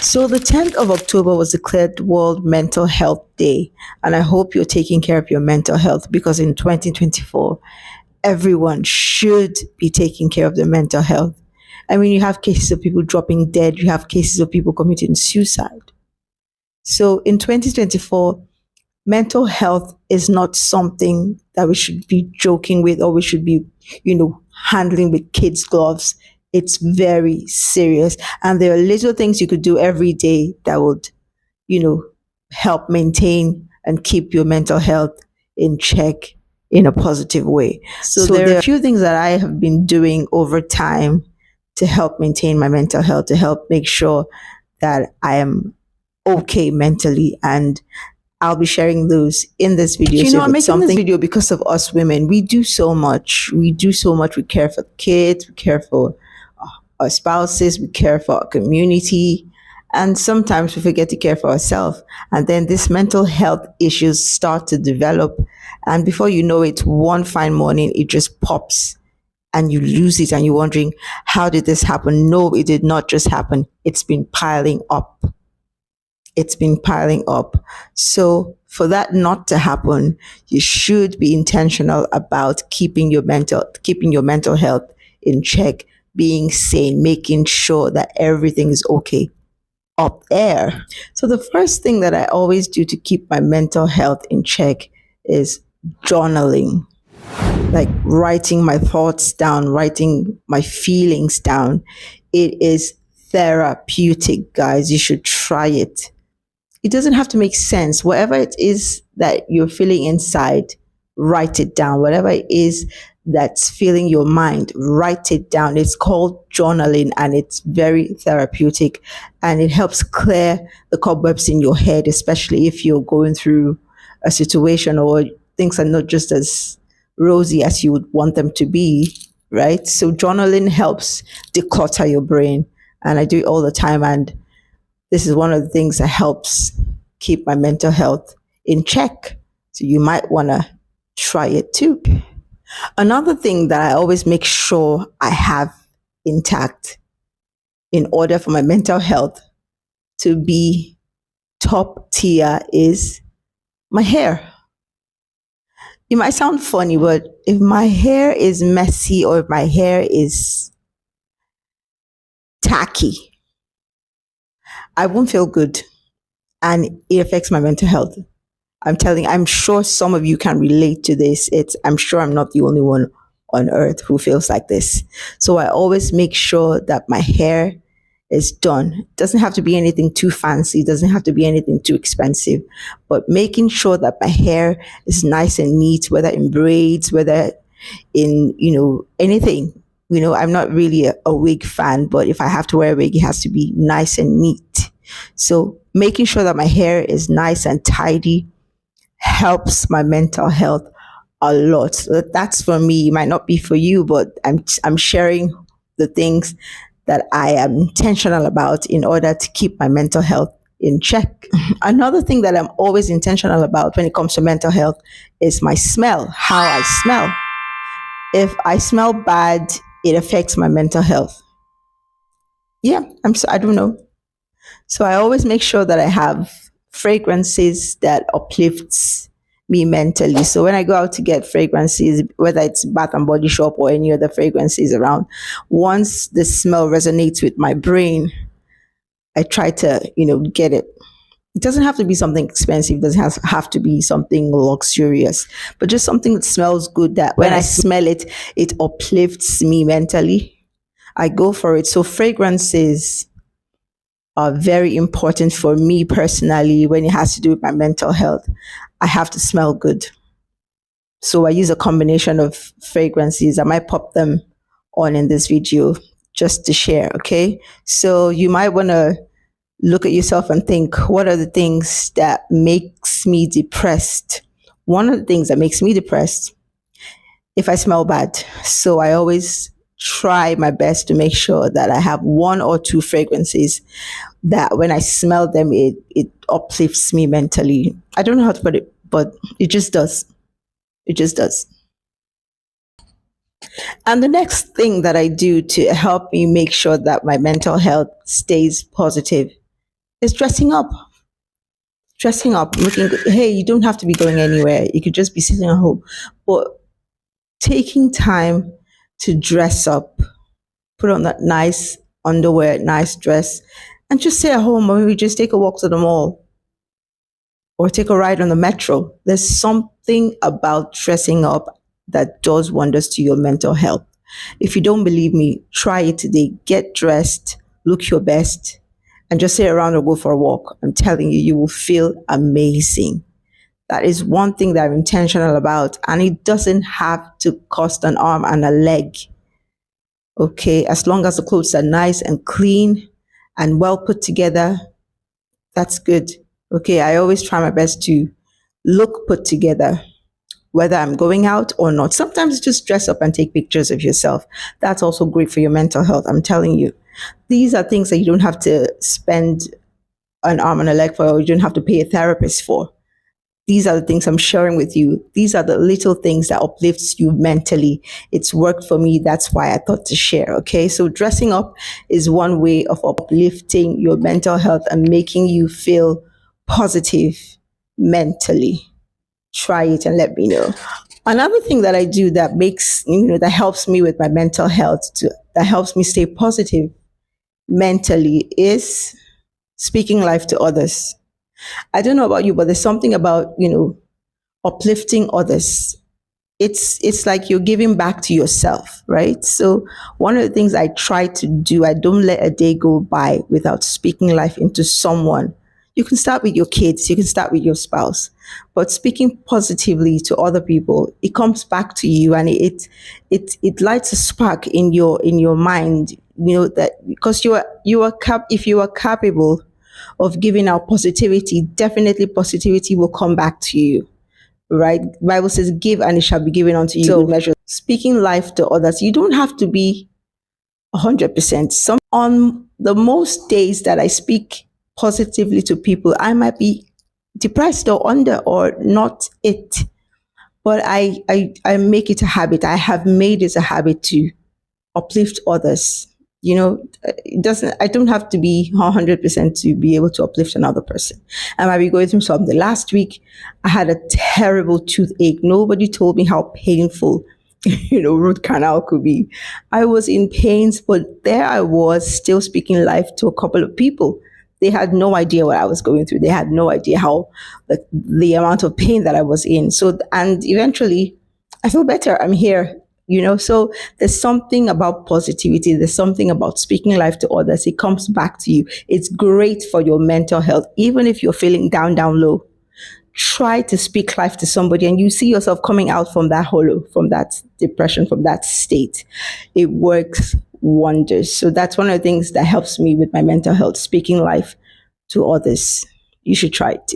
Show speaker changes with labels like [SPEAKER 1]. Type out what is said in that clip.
[SPEAKER 1] So, the 10th of October was declared World Mental Health Day, and I hope you're taking care of your mental health because in 2024, everyone should be taking care of their mental health. I mean, you have cases of people dropping dead, you have cases of people committing suicide. So, in 2024, mental health is not something that we should be joking with or we should be, handling with kids' gloves. It's very serious. And there are little things you could do every day that would, you know, help maintain and keep your mental health in check in a positive way. So there are a few things that I have been doing over time to help maintain my mental health, to help make sure that I am okay mentally, and I'll be sharing those in this video. I'm making this video because of us women. We do so much. We do so much. We care for kids. We care for our spouses. We care for our community. And sometimes we forget to care for ourselves. And then these mental health issues start to develop. And before you know it, one fine morning, it just pops and you lose it. And you're wondering, how did this happen? No, it did not just happen. It's been piling up. It's been piling up. So for that not to happen, you should be intentional about keeping your mental health in check, being sane, making sure that everything is okay up there. So the first thing that I always do to keep my mental health in check is journaling, like writing my thoughts down, writing my feelings down. It is therapeutic, guys. You should try it. It doesn't have to make sense. Whatever it is that you're feeling inside, write it down. Whatever it is that's filling your mind, write it down. It's called journaling and it's very therapeutic and it helps clear the cobwebs in your head, especially if you're going through a situation or things are not just as rosy as you would want them to be, right? So journaling helps declutter your brain, and I do it all the time, and this is one of the things that helps keep my mental health in check. So you might want to try it too. Another thing that I always make sure I have intact in order for my mental health to be top tier is my hair. It might sound funny, but if my hair is messy or if my hair is tacky, I won't feel good and it affects my mental health. I'm sure some of you can relate to this. I'm sure I'm not the only one on earth who feels like this. So I always make sure that my hair is done. It doesn't have to be anything too fancy. It doesn't have to be anything too expensive, but making sure that my hair is nice and neat, whether in braids, whether in, anything. I'm not really a wig fan, but if I have to wear a wig, it has to be nice and neat. So making sure that my hair is nice and tidy helps my mental health a lot. So that's for me. It might not be for you, but I'm sharing the things that I am intentional about in order to keep my mental health in check. Another thing that I'm always intentional about when it comes to mental health is my smell, how I smell. If I smell bad, it affects my mental health. Yeah, I don't know. So I always make sure that I have fragrances that uplifts me mentally. So when I go out to get fragrances, whether it's Bath and Body Shop or any other fragrances around, once the smell resonates with my brain, I try to, get it. It doesn't have to be something expensive. It doesn't have to be something luxurious, but just something that smells good, that when I smell it, it uplifts me mentally. I go for it. So fragrances are very important for me personally when it has to do with my mental health. I have to smell good. So I use a combination of fragrances. I might pop them on in this video just to share, okay? So you might want to look at yourself and think, what are the things that makes me depressed? One of the things that makes me depressed, if I smell bad. So I always try my best to make sure that I have one or two fragrances that when I smell them, it uplifts me mentally. I don't know how to put it, but it just does. It just does. And the next thing that I do to help me make sure that my mental health stays positive It's dressing up. Dressing up, looking good. Hey, you don't have to be going anywhere. You could just be sitting at home. But taking time to dress up, put on that nice underwear, nice dress, and just stay at home, or maybe just take a walk to the mall or take a ride on the metro. There's something about dressing up that does wonders to your mental health. If you don't believe me, try it today. Get dressed, look your best, and just sit around or go for a walk. I'm telling you, you will feel amazing. That is one thing that I'm intentional about, and it doesn't have to cost an arm and a leg. Okay, as long as the clothes are nice and clean and well put together, that's good. Okay, I always try my best to look put together, whether I'm going out or not. Sometimes just dress up and take pictures of yourself. That's also great for your mental health. I'm telling you, these are things that you don't have to spend an arm and a leg for, or you don't have to pay a therapist for. These are the things I'm sharing with you. These are the little things that uplifts you mentally. It's worked for me. That's why I thought to share. Okay. So dressing up is one way of uplifting your mental health and making you feel positive mentally. Try it and let me know. Another thing that I do that that helps me with my mental health, that helps me stay positive mentally, is speaking life to others. I don't know about you, but there's something about, uplifting others. It's like you're giving back to yourself, right? So one of the things I try to do, I don't let a day go by without speaking life into someone. You can start with your kids, you can start with your spouse, but speaking positively to other people, it comes back to you, and it lights a spark in your mind. That because if you are capable of giving out positivity, definitely positivity will come back to you, right? The Bible says, give and it shall be given unto you. So measure. Speaking life to others, you don't have to be 100%. Some On the most days that I speak positively to people, I might be depressed or under or not it, but I make it a habit. I have made it a habit to uplift others. It doesn't. I don't have to be 100% to be able to uplift another person. I might be going through something. Last week, I had a terrible toothache. Nobody told me how painful, root canal could be. I was in pains, but there I was still speaking life to a couple of people. They had no idea what I was going through. They had no idea how the amount of pain that I was in. So, and eventually, I feel better. I'm here. So there's something about positivity. There's something about speaking life to others. It comes back to you. It's great for your mental health. Even if you're feeling down low, try to speak life to somebody and you see yourself coming out from that hollow, from that depression, from that state. It works wonders. So that's one of the things that helps me with my mental health, speaking life to others. You should try it.